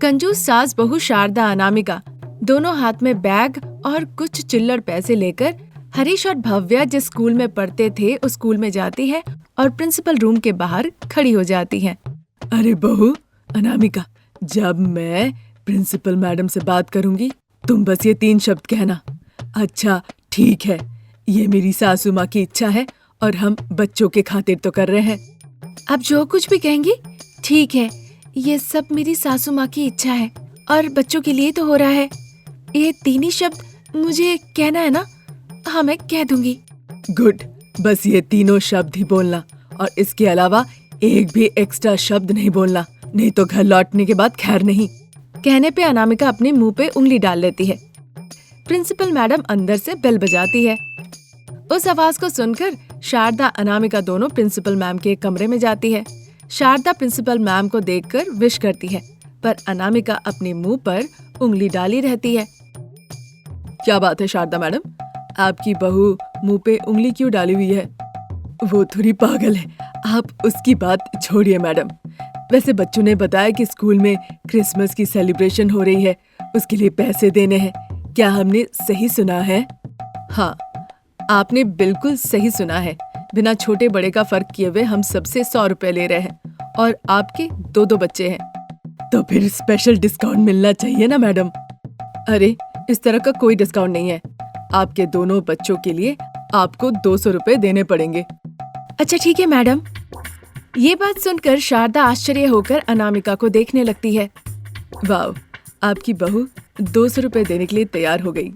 कंजूस सास बहू शारदा अनामिका दोनों हाथ में बैग और कुछ चिल्लर पैसे लेकर हरीश और भव्या जिस स्कूल में पढ़ते थे उस स्कूल में जाती है और प्रिंसिपल रूम के बाहर खड़ी हो जाती है। अरे बहू अनामिका, जब मैं प्रिंसिपल मैडम से बात करूंगी तुम बस ये 3 शब्द कहना। अच्छा ठीक है, ये मेरी सासू माँ की इच्छा है और हम बच्चों के खातिर तो कर रहे हैं। अब जो कुछ भी कहेंगी ठीक है, ये सब मेरी सासू माँ की इच्छा है और बच्चों के लिए तो हो रहा है। ये 3 ही शब्द मुझे कहना है ना? हाँ, मैं कह दूंगी। गुड, बस ये तीनों शब्द ही बोलना और इसके अलावा एक भी एक्स्ट्रा शब्द नहीं बोलना, नहीं तो घर लौटने के बाद खैर नहीं। कहने पे अनामिका अपने मुंह पे उंगली डाल लेती है। प्रिंसिपल मैडम अंदर से बेल बजाती है। उस आवाज को सुनकर शारदा अनामिका दोनों प्रिंसिपल मैम के कमरे में जाती है। शारदा प्रिंसिपल मैम को देखकर विश करती है, पर अनामिका अपने मुंह पर उंगली डाली रहती है। क्या बात है शारदा मैडम, आपकी बहू मुंह पे उंगली क्यों डाली हुई है? वो थोड़ी पागल है, आप उसकी बात छोड़िए मैडम। वैसे बच्चों ने बताया कि स्कूल में क्रिसमस की सेलिब्रेशन हो रही है, उसके लिए पैसे देने हैं। क्या हमने सही सुना है? हाँ, आपने बिल्कुल सही सुना है। बिना छोटे बड़े का फर्क किए हुए हम सबसे 100 रुपए ले रहे हैं और आपके 2 बच्चे हैं। तो फिर स्पेशल डिस्काउंट मिलना चाहिए ना मैडम? अरे, इस तरह का कोई डिस्काउंट नहीं है। आपके दोनों बच्चों के लिए आपको 200 रुपए देने पड़ेंगे। अच्छा ठीक है मैडम। ये बात सुनकर शारदा आश्चर्य होकर अनामिका को देखने लगती है। वाह, आपकी बहू 200 रुपए देने के लिए तैयार हो गई।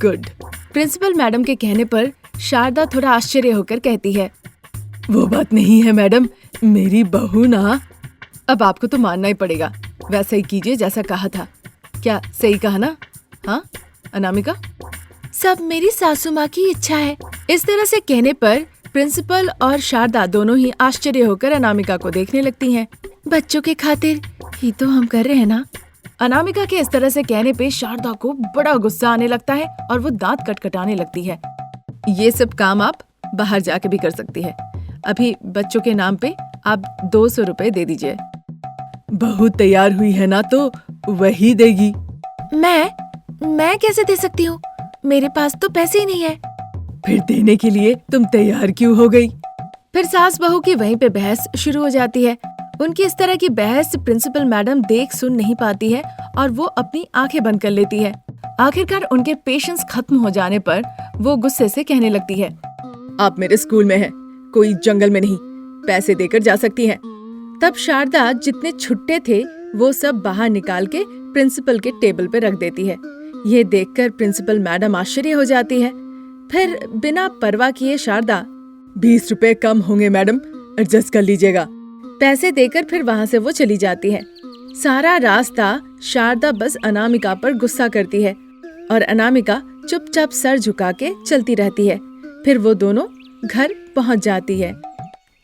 गुड। प्रिंसिपल मैडम के कहने पर शारदा थोड़ा आश्चर्य होकर कहती है, वो बात नहीं है मैडम, मेरी बहू ना। अब आपको तो मानना ही पड़ेगा। वैसा ही कीजिए जैसा कहा था। क्या सही कहा ना? हाँ अनामिका? सब मेरी सासू माँ की इच्छा है। इस तरह से कहने पर प्रिंसिपल और शारदा दोनों ही आश्चर्य होकर अनामिका को देखने लगती हैं। बच्चों के खातिर ही तो हम कर रहे हैं ना? अनामिका के इस तरह से कहने पे शारदा को बड़ा गुस्सा आने लगता है और वो दांत कटकटाने लगती है। ये सब काम आप बाहर जाके भी कर सकती है। अभी बच्चों के नाम पे आप 200 रुपए दे दीजिए। बहू तैयार हुई है ना तो वही देगी। मैं कैसे दे सकती हूँ? मेरे पास तो पैसे ही नहीं है। फिर देने के लिए तुम तैयार क्यों हो गई? फिर सास बहू की वहीं पे बहस शुरू हो जाती है। उनकी इस तरह की बहस प्रिंसिपल मैडम देख सुन नहीं पाती है और वो अपनी आंखें बंद कर लेती है। आखिरकार उनके पेशेंस खत्म हो जाने पर वो गुस्से से कहने लगती है, आप मेरे स्कूल में हैं, कोई जंगल में नहीं। पैसे देकर जा सकती हैं। तब शारदा जितने छुट्टे थे वो सब बाहर निकाल के प्रिंसिपल के टेबल पे रख देती है। ये देखकर प्रिंसिपल मैडम आश्चर्य हो जाती है। फिर बिना परवाह किए शारदा 20 रुपए कम होंगे मैडम, एडजस्ट कर लीजिएगा। पैसे देकर फिर वहाँ से वो चली जाती है। सारा रास्ता शारदा बस अनामिका पर गुस्सा करती है और अनामिका चुपचाप सर झुका के चलती रहती है। फिर वो दोनों घर पहुँच जाती है।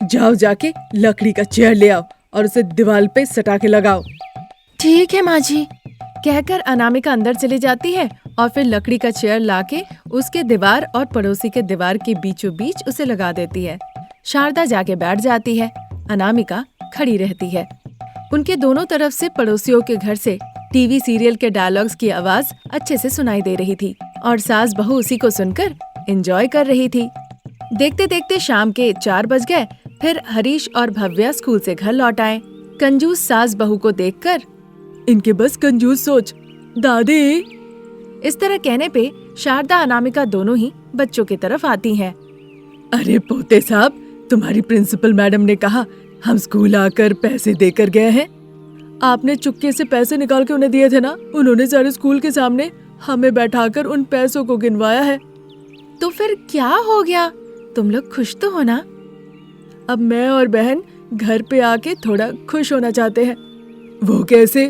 जाओ जाके लकड़ी का चेयर ले आओ और उसे दीवार पे सटा के लगाओ। ठीक है माँ जी, कहकर अनामिका अंदर चली जाती है और फिर लकड़ी का चेयर लाके उसके दीवार और पड़ोसी के दीवार के बीचों बीच उसे लगा देती है। शारदा जाके बैठ जाती है। अनामिका खड़ी रहती है। उनके दोनों तरफ से पड़ोसियों के घर से टीवी सीरियल के डायलॉग्स की आवाज अच्छे से सुनाई दे रही थी और सास बहू उसी को सुनकर एंजॉय कर रही थी। देखते देखते शाम के 4 बज गए। फिर हरीश और भव्या स्कूल से घर लौट आए। कंजूस सास बहू को देखकर, इनके बस कंजूस सोच दादी। इस तरह कहने पे शारदा अनामिका दोनों ही बच्चों की तरफ आती हैं। अरे पोते साहब, तुम्हारी प्रिंसिपल मैडम ने कहा हम स्कूल आकर पैसे देकर गए हैं। आपने चुपके से पैसे निकाल के उन्हें दिए थे ना? उन्होंने सारे स्कूल के सामने हमें बैठाकर उन पैसों को गिनवाया है। तो फिर क्या हो गया? तुम लोग खुश तो हो ना? अब मैं और बहन घर पे आके थोड़ा खुश होना चाहते हैं। वो कैसे?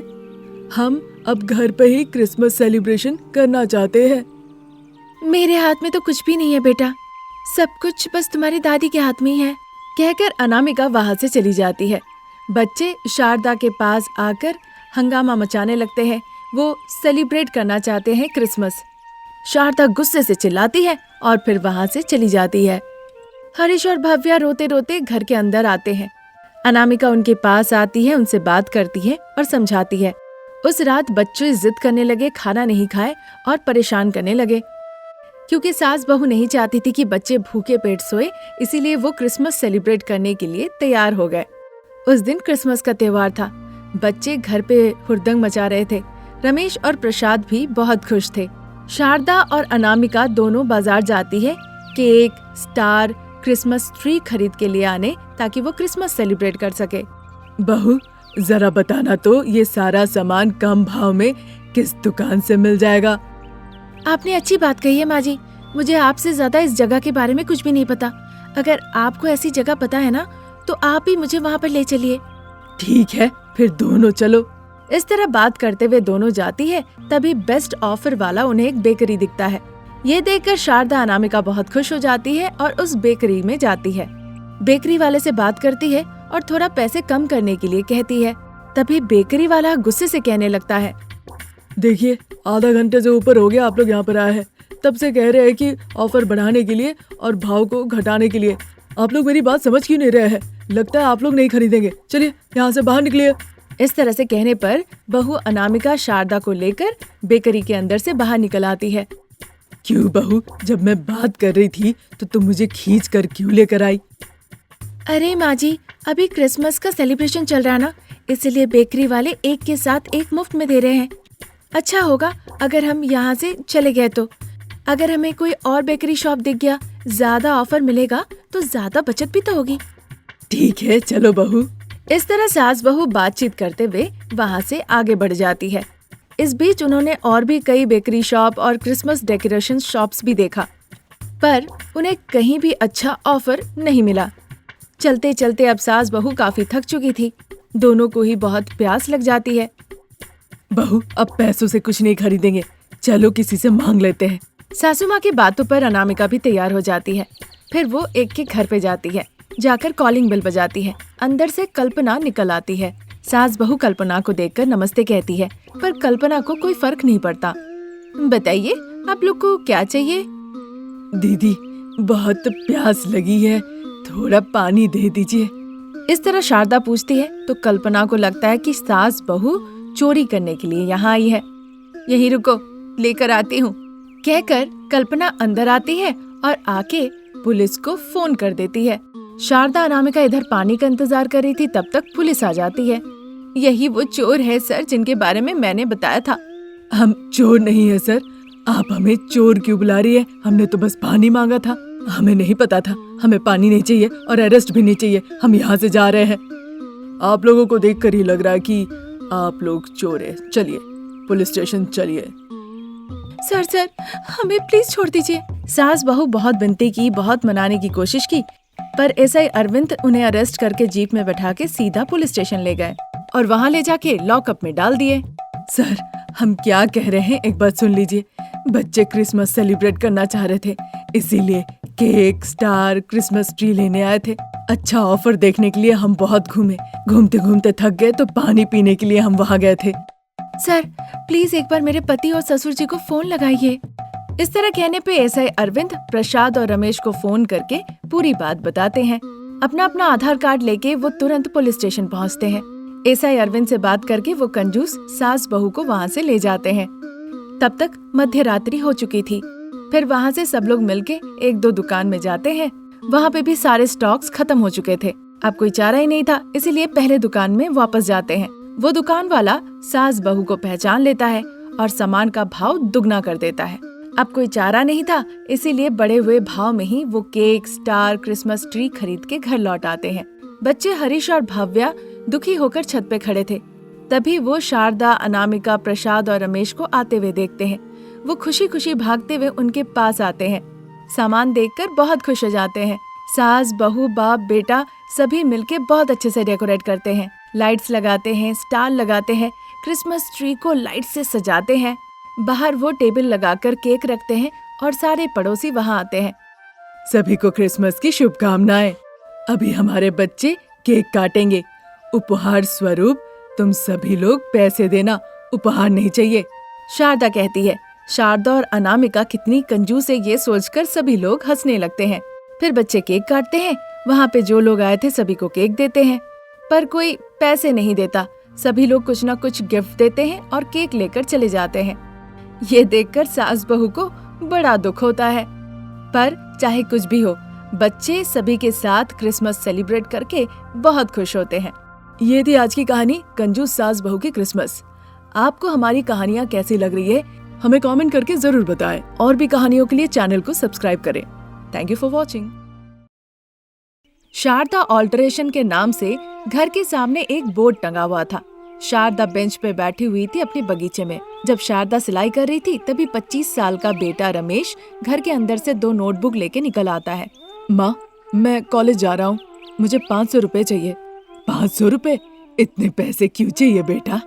हम अब घर पे ही क्रिसमस सेलिब्रेशन करना चाहते हैं। मेरे हाथ में तो कुछ भी नहीं है बेटा, सब कुछ बस तुम्हारी दादी के हाथ में ही है, कहकर अनामिका वहाँ से चली जाती है। बच्चे शारदा के पास आकर हंगामा मचाने लगते हैं। वो सेलिब्रेट करना चाहते हैं क्रिसमस। शारदा गुस्से से चिल्लाती है और फिर वहाँ से चली जाती है। हरीश और भव्या रोते रोते घर के अंदर आते हैं। अनामिका उनके पास आती है, उनसे बात करती है और समझाती है। उस रात बच्चे जिद करने लगे, खाना नहीं खाए और परेशान करने लगे। क्योंकि सास बहू नहीं चाहती थी कि बच्चे भूखे पेट सोए, इसीलिए वो क्रिसमस सेलिब्रेट करने के लिए तैयार हो गए। उस दिन क्रिसमस का त्योहार था। बच्चे घर पे हुड़दंग मचा रहे थे। रमेश और प्रसाद भी बहुत खुश थे। शारदा और अनामिका दोनों बाजार जाती है केक, स्टार, क्रिसमस ट्री खरीद के लिए आने, ताकि वो क्रिसमस सेलिब्रेट कर सके। बहू जरा बताना तो ये सारा सामान कम भाव में किस दुकान से मिल जाएगा? आपने अच्छी बात कही है माँ जी। मुझे आपसे ज्यादा इस जगह के बारे में कुछ भी नहीं पता। अगर आपको ऐसी जगह पता है ना, तो आप ही मुझे वहाँ पर ले चलिए। ठीक है, फिर दोनों चलो। इस तरह बात करते हुए दोनों जाती है। तभी बेस्ट ऑफर वाला उन्हें एक बेकरी दिखता है। ये देखकर शारदा अनामिका बहुत खुश हो जाती है और उस बेकरी में जाती है। बेकरी वाले से बात करती है और थोड़ा पैसे कम करने के लिए कहती है। तभी बेकरी वाला गुस्से से कहने लगता है, देखिए, आधा घंटे से ऊपर हो गया आप लोग यहाँ पर आए हैं। तब से कह रहे हैं कि ऑफर बढ़ाने के लिए और भाव को घटाने के लिए। आप लोग मेरी बात समझ क्यों नहीं रहे हैं? लगता है आप लोग नहीं खरीदेंगे। चलिए यहाँ से बाहर निकलिए। इस तरह से कहने पर बहू अनामिका शारदा को लेकर बेकरी के अंदर से बाहर निकल आती है। क्यों बहू, जब मैं बात कर रही थी तो तुम मुझे खींच कर क्यों लेकर आई? अरे माँ जी, अभी क्रिसमस का सेलिब्रेशन चल रहा है ना, इसलिए बेकरी वाले एक के साथ एक मुफ्त में दे रहे हैं। अच्छा होगा अगर हम यहाँ से चले गए तो। अगर हमें कोई और बेकरी शॉप दिख गया, ज्यादा ऑफर मिलेगा तो ज्यादा बचत भी तो होगी। ठीक है, चलो बहू। इस तरह सास बहू बातचीत करते हुए वहाँ से आगे बढ़ जाती है। इस बीच उन्होंने और भी कई बेकरी शॉप और क्रिसमस डेकोरेशन शॉप्स भी देखा, पर उन्हें कहीं भी अच्छा ऑफर नहीं मिला। चलते चलते अब सास बहू काफी थक चुकी थी। दोनों को ही बहुत प्यास लग जाती है। बहू, अब पैसों से कुछ नहीं खरीदेंगे, चलो किसी से मांग लेते हैं। सासू माँ की बातों पर अनामिका भी तैयार हो जाती है। फिर वो एक के घर पे जाती है। जाकर कॉलिंग बेल बजाती है। अंदर से कल्पना निकल आती है। सास बहू कल्पना को देखकर नमस्ते कहती है, पर कल्पना को कोई फर्क नहीं पड़ता। बताइए, आप लोग को क्या चाहिए? दीदी, बहुत प्यास लगी है, थोड़ा पानी दे दीजिए। इस तरह शारदा पूछती है तो कल्पना को लगता है कि सास बहू चोरी करने के लिए यहाँ आई है। यहीं रुको, लेकर आती हूँ, कहकर कल्पना अंदर आती है और आके पुलिस को फोन कर देती है। शारदा अनामिका इधर पानी का इंतजार कर रही थी, तब तक पुलिस आ जाती है। यही वो चोर है सर, जिनके बारे में मैंने बताया था। हम चोर नहीं है सर, आप हमें चोर क्यों बुला रही है? हमने तो बस पानी मांगा था, हमें नहीं पता था। हमें पानी नहीं चाहिए और अरेस्ट भी नहीं चाहिए, हम यहाँ से जा रहे हैं। आप लोगों को देखकर ही लग रहा है कि आप लोग चोर है। चलिए पुलिस स्टेशन चलिए। सर सर, हमें प्लीज छोड़ दीजिए। सास बहू बहुत विनती की, बहुत मनाने की कोशिश की, पर एसआई अरविंद उन्हें अरेस्ट करके जीप में बैठा के सीधा पुलिस स्टेशन ले गए और वहाँ ले जाके लॉकअप में डाल दिए। सर, हम क्या कह रहे हैं एक बात सुन लीजिए। बच्चे क्रिसमस सेलिब्रेट करना चाह रहे थे, इसीलिए केक, स्टार, क्रिसमस ट्री लेने आए थे। अच्छा ऑफर देखने के लिए हम बहुत घूमे, घूमते घूमते थक गए तो पानी पीने के लिए हम वहाँ गए थे। सर प्लीज एक बार मेरे पति और ससुर जी को फोन लगाइए। इस तरह कहने पे एसआई अरविंद प्रसाद और रमेश को फोन करके पूरी बात बताते हैं। अपना अपना आधार कार्ड लेके वो तुरंत पुलिस स्टेशन पहुंचते हैं। एसआई अरविंद से बात करके वो कंजूस सास बहू को वहां से ले जाते हैं। तब तक मध्य रात्रि हो चुकी थी। फिर वहां से सब लोग मिलके एक दो दुकान में जाते हैं। वहां पे भी सारे स्टॉक्स खत्म हो चुके थे। अब कोई चारा ही नहीं था, इसीलिए पहले दुकान में वापस जाते हैं। वो दुकान वाला सास बहू को पहचान लेता है और सामान का भाव दुगना कर देता है। अब कोई चारा नहीं था, इसीलिए बढ़े हुए भाव में ही वो केक, स्टार, क्रिसमस ट्री खरीद के घर लौट आते हैं। बच्चे हरीश और भव्या दुखी होकर छत पे खड़े थे। तभी वो शारदा, अनामिका, प्रसाद और रमेश को आते हुए देखते हैं। वो खुशी खुशी भागते हुए उनके पास आते हैं। सामान देखकर बहुत खुश हो जाते हैं। सास, बहू, बाप, बेटा सभी मिलके बहुत अच्छे से डेकोरेट करते हैं। लाइट्स लगाते हैं, स्टार लगाते हैं, क्रिसमस ट्री को लाइट से सजाते हैं। बाहर वो टेबल लगाकर केक रखते हैं और सारे पड़ोसी वहाँ आते हैं। सभी को क्रिसमस की शुभकामनाएं। अभी हमारे बच्चे केक काटेंगे। उपहार स्वरूप तुम सभी लोग पैसे देना, उपहार नहीं चाहिए। शारदा कहती है। शारदा और अनामिका कितनी कंजूस है ये सोचकर सभी लोग हंसने लगते हैं। फिर बच्चे केक काटते हैं। वहाँ पे जो लोग आए थे सभी को केक देते हैं, पर कोई पैसे नहीं देता। सभी लोग कुछ ना कुछ गिफ्ट देते हैं और केक लेकर चले जाते हैं। ये देखकर सास बहू को बड़ा दुख होता है, पर चाहे कुछ भी हो, बच्चे सभी के साथ क्रिसमस सेलिब्रेट करके बहुत खुश होते हैं। ये थी आज की कहानी, कंजूस सास बहू की क्रिसमस। आपको हमारी कहानियाँ कैसी लग रही है हमें कमेंट करके जरूर बताएं, और भी कहानियों के लिए चैनल को सब्सक्राइब करें। Thank you for watching. Sharda alteration के नाम से घर के सामने एक बोर्ड टंगा हुआ था। शारदा बेंच पे बैठी हुई थी अपने बगीचे में। जब शारदा सिलाई कर रही थी तभी 25 साल का बेटा रमेश घर के अंदर से 2 नोटबुक लेके निकल आता है। माँ, मैं कॉलेज जा रहा हूँ, मुझे 500 रुपए चाहिए। 500 रुपए? इतने पैसे क्यों चाहिए बेटा?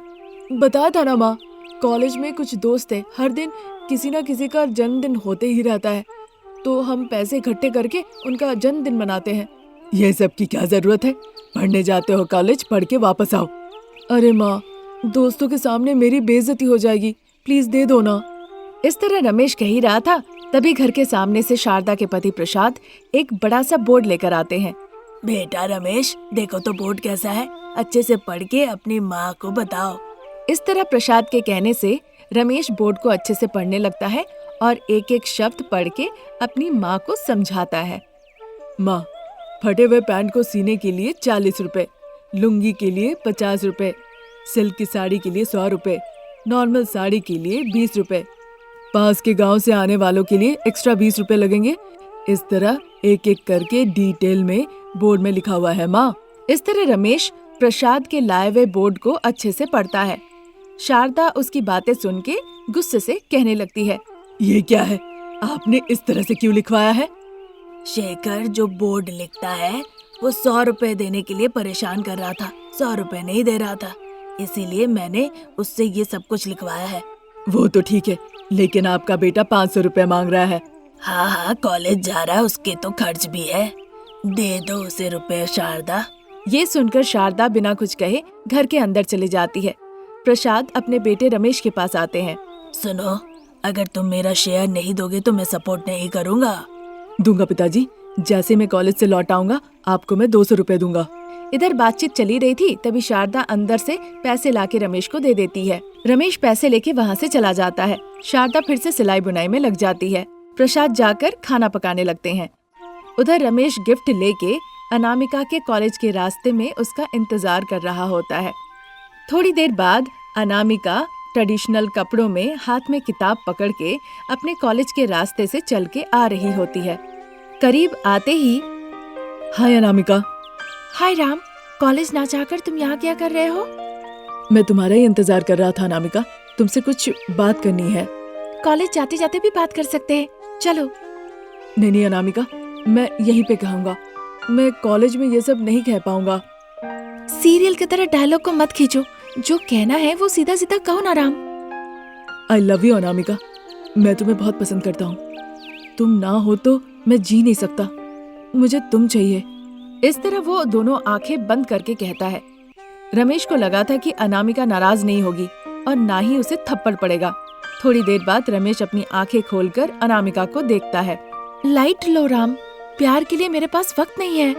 बताया था ना माँ, कॉलेज में कुछ दोस्त है, हर दिन किसी न किसी का जन्मदिन होते ही रहता है, तो हम पैसे इकट्ठे करके उनका जन्मदिन मनाते हैं। ये सब की क्या जरूरत है? पढ़ने जाते हो कॉलेज, पढ़ के वापस आओ। अरे माँ, दोस्तों के सामने मेरी बेइज्जती हो जाएगी, प्लीज दे दो ना। इस तरह रमेश कह ही रहा था, तभी घर के सामने से शारदा के पति प्रसाद एक बड़ा सा बोर्ड लेकर आते हैं। बेटा रमेश, देखो तो बोर्ड कैसा है, अच्छे से पढ़ के अपनी माँ को बताओ। इस तरह प्रसाद के कहने से रमेश बोर्ड को अच्छे से पढ़ने लगता है और एक एक शब्द पढ़ के अपनी माँ को समझाता है। माँ, फटे हुए पैंट को सीने के लिए 40 रुपए, लुंगी के लिए 50 रुपए, सिल्क की साड़ी के लिए 100 रुपए, नॉर्मल साड़ी के लिए 20 रुपए, पास के गांव से आने वालों के लिए एक्स्ट्रा 20 रुपए लगेंगे। इस तरह एक एक करके डिटेल में बोर्ड में लिखा हुआ है माँ। इस तरह रमेश प्रसाद के लाए हुए बोर्ड को अच्छे से पढ़ता है। शारदा उसकी बातें सुन के गुस्से से कहने लगती है, ये क्या है, आपने इस तरह से क्यों लिखवाया है? शेखर जो बोर्ड लिखता है वो 100 रुपए देने के लिए परेशान कर रहा था, 100 रुपए नहीं दे रहा था, इसीलिए मैंने उससे ये सब कुछ लिखवाया है। वो तो ठीक है, लेकिन आपका बेटा 500 रुपए मांग रहा है। हाँ, कॉलेज जा रहा है, उसके तो खर्च भी है, दे दो उसे रुपए शारदा। ये सुनकर शारदा बिना कुछ कहे घर के अंदर चली जाती है। प्रसाद अपने बेटे रमेश के पास आते हैं। सुनो, अगर तुम मेरा शेयर नहीं दोगे तो मैं सपोर्ट नहीं करूँगा। दूंगा पिताजी, जैसे मैं कॉलेज से लौट आऊंगा आपको मैं 200 रुपए दूंगा। इधर बातचीत चली रही थी, तभी शारदा अंदर से पैसे लाके रमेश को दे देती है। रमेश पैसे लेके वहाँ से चला जाता है। शारदा फिर से सिलाई बुनाई में लग जाती है। प्रसाद जाकर खाना पकाने लगते हैं। उधर रमेश गिफ्ट लेके अनामिका के कॉलेज के रास्ते में उसका इंतजार कर रहा होता है। थोड़ी देर बाद अनामिका ट्रेडिशनल कपड़ों में हाथ में किताब पकड़ के अपने कॉलेज के रास्ते से चल के आ रही होती है। करीब आते ही, हाय अनामिका। हाय राम, कॉलेज ना जाकर तुम यहाँ क्या कर रहे हो? मैं तुम्हारा ही इंतजार कर रहा था अनामिका, तुमसे कुछ बात करनी है। कॉलेज जाते जाते भी बात कर सकते हैं, चलो। नहीं अनामिका, मैं यहीं पे कहूँगा, मैं कॉलेज में ये सब नहीं कह पाऊंगा। सीरियल की तरह डायलॉग को मत खींचो, जो कहना है वो सीधा सीधा कहो ना Ram. I love you Anamika, मैं तुम्हें बहुत पसंद करता हूँ, तुम ना हो तो मैं जी नहीं सकता, मुझे तुम चाहिए। इस तरह वो दोनों आंखें बंद करके कहता है। रमेश को लगा था कि अनामिका नाराज नहीं होगी और ना ही उसे थप्पड़ पड़ेगा। थोड़ी देर बाद रमेश अपनी आंखें खोलकर अनामिका को देखता है। लाइट लो राम, प्यार के लिए मेरे पास वक्त नहीं है,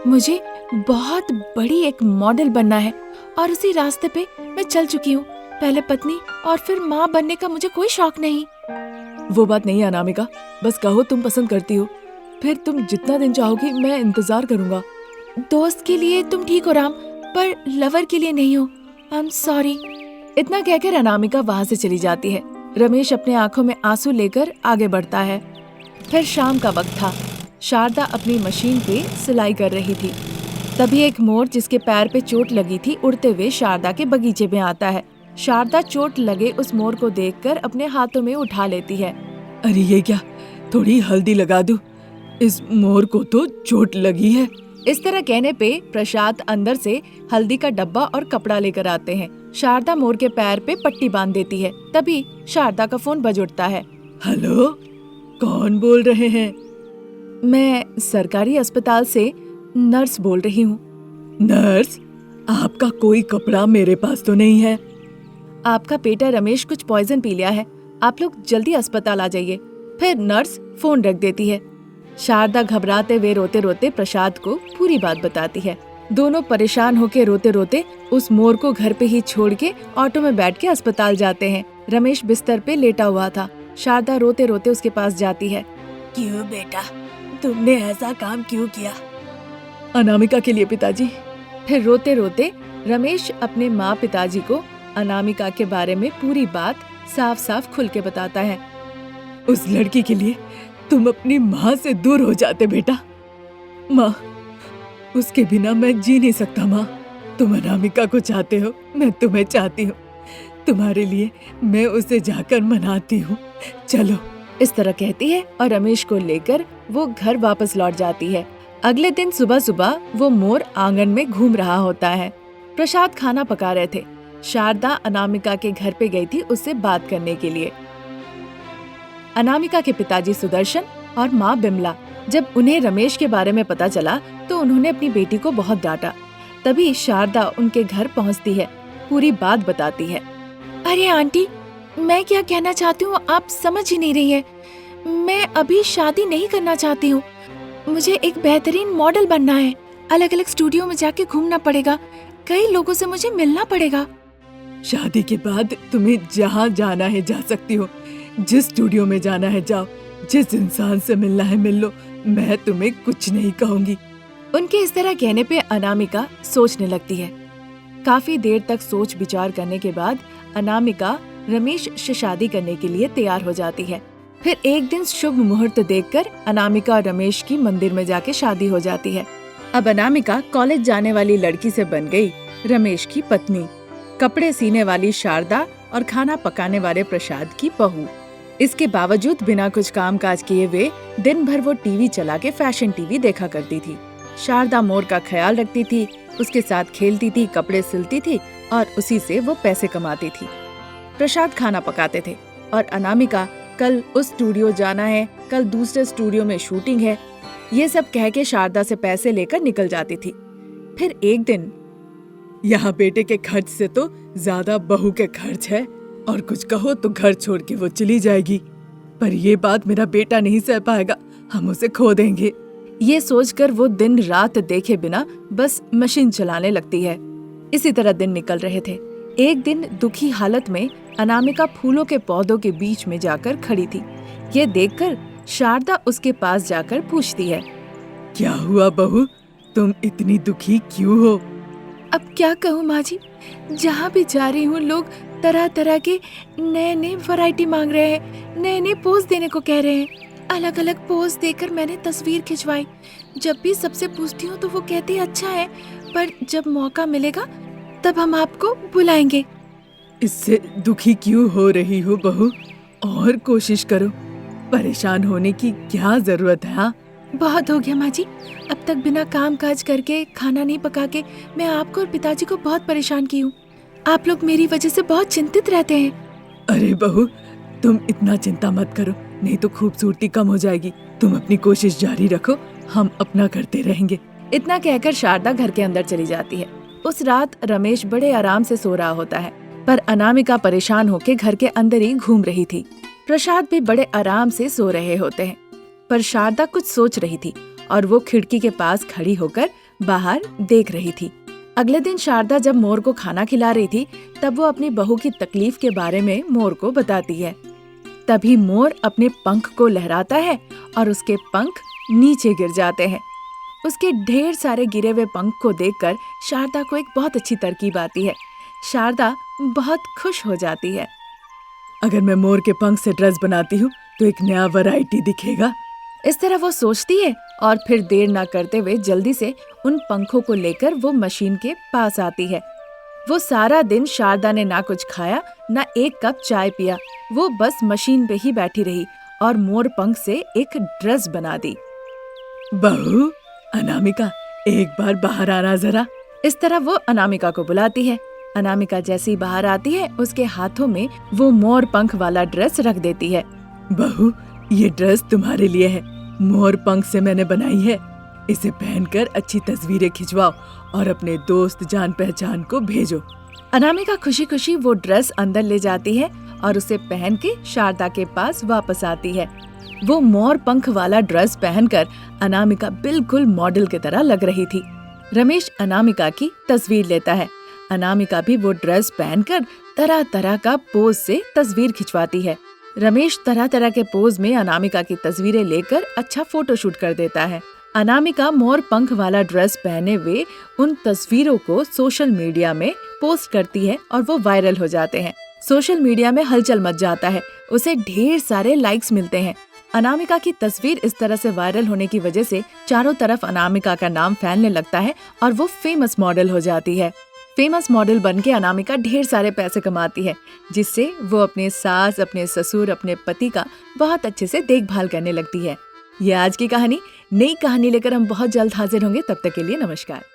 मुझे बहुत बड़ी एक मॉडल बनना है और उसी रास्ते पे मैं चल चुकी हूँ। पहले पत्नी और फिर माँ बनने का मुझे कोई शौक नहीं। वो बात नहीं अनामिका, बस कहो तुम पसंद करती हो, फिर तुम जितना दिन चाहोगी मैं इंतजार करूंगा। दोस्त के लिए तुम ठीक हो राम, पर लवर के लिए नहीं हो। I am sorry. इतना कहकर अनामिका वहाँ से चली जाती है। रमेश अपने आंखों में आंसू लेकर आगे बढ़ता है। फिर शाम का वक्त था। शारदा अपनी मशीन पे सिलाई कर रही थी। तभी एक मोर जिसके पैर पे चोट लगी थी उड़ते हुए शारदा के बगीचे में आता है। शारदा चोट लगे उस मोर को देखकर अपने हाथों में उठा लेती है। अरे ये क्या, थोड़ी हल्दी लगा दूं, इस मोर को तो चोट लगी है। इस तरह कहने पे प्रसाद अंदर से हल्दी का डब्बा और कपड़ा लेकर आते हैं। शारदा मोर के पैर पे पट्टी बांध देती है। तभी शारदा का फोन बज उठता है। हेलो, कौन बोल रहे हैं? मैं सरकारी अस्पताल से नर्स बोल रही हूँ। नर्स, आपका कोई कपड़ा मेरे पास तो नहीं है। आपका बेटा रमेश कुछ पॉइजन पी लिया है, आप लोग जल्दी अस्पताल आ जाइए। फिर नर्स फोन रख देती है। शारदा घबराते हुए रोते रोते प्रसाद को पूरी बात बताती है। दोनों परेशान होके रोते रोते उस मोर को घर पे ही छोड़ के ऑटो में बैठ के अस्पताल जाते हैं। रमेश बिस्तर पे लेटा हुआ था। शारदा रोते रोते उसके पास जाती है। क्यों बेटा, तुमने ऐसा काम क्यों किया? अनामिका के लिए पिताजी। फिर रोते रोते रमेश अपने माँ पिताजी को अनामिका के बारे में पूरी बात साफ साफ खुल के बताता है। उस लड़की के लिए तुम अपनी माँ से दूर हो जाते बेटा। माँ, उसके बिना मैं जी नहीं सकता। माँ, तुम अनामिका को चाहते हो, मैं तुम्हें चाहती हूँ। तुम्हारे लिए मैं उसे जाकर मनाती हूँ। चलो। इस तरह कहती है और रमेश को लेकर वो घर वापस लौट जाती है। अगले दिन सुबह सुबह वो मोर आंगन में घूम रहा होता है। प्रसाद खाना पका रहे थे। शारदा अनामिका के घर पे गई थी उससे बात करने के लिए। अनामिका के पिताजी सुदर्शन और माँ बिमला, जब उन्हें रमेश के बारे में पता चला तो उन्होंने अपनी बेटी को बहुत डांटा। तभी शारदा उनके घर पहुँचती है, पूरी बात बताती है। अरे आंटी, मैं क्या कहना चाहती हूँ आप समझ ही नहीं रही है। मैं अभी शादी नहीं करना चाहती हूँ। मुझे एक बेहतरीन मॉडल बनना है। अलग अलग स्टूडियो में जाके घूमना पड़ेगा। कई लोगों से मुझे मिलना पड़ेगा। शादी के बाद तुम्हें जहाँ जाना है जा सकती हो। जिस स्टूडियो में जाना है जाओ। जिस इंसान से मिलना है मिल लो। मैं तुम्हें कुछ नहीं कहूँगी। उनके इस तरह कहने पे अनामिका सोचने लगती है। काफी देर तक सोच विचार करने के बाद अनामिका रमेश से शादी करने के लिए तैयार हो जाती है। फिर एक दिन शुभ मुहूर्त देखकर अनामिका और रमेश की मंदिर में जाके शादी हो जाती है। अब अनामिका कॉलेज जाने वाली लड़की से बन गई रमेश की पत्नी, कपड़े सीने वाली शारदा और खाना पकाने वाले प्रसाद की बहू। इसके बावजूद बिना कुछ काम काज किए वे दिन भर वो टीवी चला के फैशन टीवी देखा करती थी। शारदा मोर का ख्याल रखती थी, उसके साथ खेलती थी, कपड़े सिलती थी और उसी से वो पैसे कमाती थी। प्रसाद खाना पकाते थे और अनामिका कल उस स्टूडियो जाना है, कल दूसरे स्टूडियो में शूटिंग है, ये सब कह के शारदा से पैसे लेकर निकल जाती थी। फिर एक दिन, यहाँ बेटे के खर्च से तो ज्यादा बहू के खर्च है और कुछ कहो तो घर छोड़ के वो चली जाएगी, पर ये बात मेरा बेटा नहीं सह पाएगा, हम उसे खो देंगे। ये सोचकर वो दिन रात देखे बिना बस मशीन चलाने लगती है। इसी तरह दिन निकल रहे थे। एक दिन दुखी हालत में अनामिका फूलों के पौधों के बीच में जाकर खड़ी थी। ये देखकर शारदा उसके पास जाकर पूछती है, क्या हुआ बहू, तुम इतनी दुखी क्यों हो? अब क्या कहूँ माँ जी, जहाँ भी जा रही हूँ लोग तरह तरह के नए नए वैरायटी मांग रहे हैं, नए नए पोज देने को कह रहे हैं। अलग अलग पोज देकर मैंने तस्वीर खिंचवाई। जब भी सबसे पूछती हूँ तो वो कहते हैं अच्छा है, पर जब मौका मिलेगा तब हम आपको बुलाएंगे। इससे दुखी क्यों हो रही हो बहू? और कोशिश करो, परेशान होने की क्या जरूरत है? हाँ, बहुत हो गया माँ जी। अब तक बिना काम काज करके, खाना नहीं पका के मैं आपको और पिताजी को बहुत परेशान की हूँ। आप लोग मेरी वजह से बहुत चिंतित रहते हैं। अरे बहू, तुम इतना चिंता मत करो, नहीं तो खूबसूरती कम हो जाएगी। तुम अपनी कोशिश जारी रखो, हम अपना करते रहेंगे। इतना कहकर शारदा घर के अंदर चली जाती है। उस रात रमेश बड़े आराम से सो रहा होता है, पर अनामिका परेशान होकर घर के अंदर ही घूम रही थी। प्रसाद भी बड़े आराम से सो रहे होते हैं, पर शारदा कुछ सोच रही थी और वो खिड़की के पास खड़ी होकर बाहर देख रही थी। अगले दिन शारदा जब मोर को खाना खिला रही थी, तब वो अपनी बहू की तकलीफ के बारे में मोर को बताती है। तभी मोर अपने पंख को लहराता है और उसके पंख नीचे गिर जाते हैं। उसके ढेर सारे गिरे हुए पंख को देखकर शारदा को एक बहुत अच्छी तरकीब आती है। शारदा बहुत खुश हो जाती है। अगर मैं मोर के पंख से ड्रेस बनाती हूँ तो एक नया वैरायटी दिखेगा। इस तरह वो सोचती है और फिर देर ना करते हुए जल्दी से उन पंखों को लेकर वो मशीन के पास आती है। वो सारा दिन शारदा ने ना कुछ खाया ना एक कप चाय पिया। वो बस मशीन पे ही बैठी रही और मोर पंख से एक ड्रेस बना दी। बहू, अनामिका, एक बार बाहर आना जरा। इस तरह वो अनामिका को बुलाती है। अनामिका जैसे ही बाहर आती है, उसके हाथों में वो मोर पंख वाला ड्रेस रख देती है। बहू, ये ड्रेस तुम्हारे लिए है, मोर पंख से मैंने बनाई है। इसे पहनकर अच्छी तस्वीरें खिंचवाओ और अपने दोस्त जान पहचान को भेजो। अनामिका खुशी खुशी वो ड्रेस अंदर ले जाती है और उसे पहन के शारदा के पास वापस आती है। वो मोर पंख वाला ड्रेस पहनकर अनामिका बिल्कुल मॉडल की तरह लग रही थी। रमेश अनामिका की तस्वीर लेता है। अनामिका भी वो ड्रेस पहनकर तरह तरह का पोज से तस्वीर खिंचवाती है। रमेश तरह तरह के पोज में अनामिका की तस्वीरें लेकर अच्छा फोटोशूट कर देता है। अनामिका मोर पंख वाला ड्रेस पहने हुए उन तस्वीरों को सोशल मीडिया में पोस्ट करती है और वो वायरल हो जाते हैं। सोशल मीडिया में हलचल मच जाता है, उसे ढेर सारे लाइक्स मिलते हैं। अनामिका की तस्वीर इस तरह से वायरल होने की वजह से चारों तरफ अनामिका का नाम फैलने लगता है और वो फेमस मॉडल हो जाती है। फेमस मॉडल बनके अनामिका ढेर सारे पैसे कमाती है, जिससे वो अपने सास, अपने ससुर, अपने पति का बहुत अच्छे से देखभाल करने लगती है। ये आज की कहानी। नई कहानी लेकर हम बहुत जल्द हाजिर होंगे। तब तक के लिए नमस्कार।